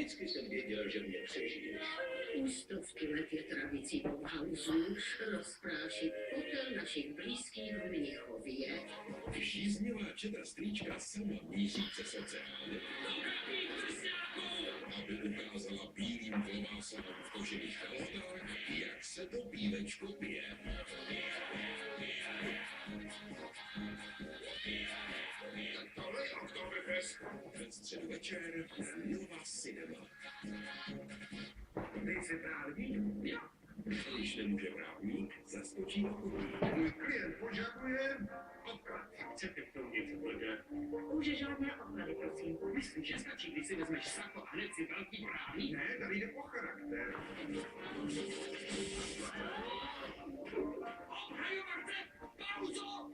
Vždycky jsem věděl, že mě přežiješ. Už stovky let je tradicí Bauhausů rozprášit popel našich blízkých v Mnichově. Žíznivá četa strýčka sama míří přes oceán, aby ukázala bílým klobásám v kožených kalotách, jak se to pívečko pije. Tak tohle je Oktoberfest. Ve středu večer na Nova Cinema. Nejsi právník? Jo. Když nemůže právník, zaskočí do kuchy. Můj klient požaduje odklad. Chcete k tomu něco dodat? Už žádné odklady, prosím. Myslím, že stačí, když si vezmeš sako a hned si velký právník. Ne, tady jde o charakter. Hej, Marte, pauzo!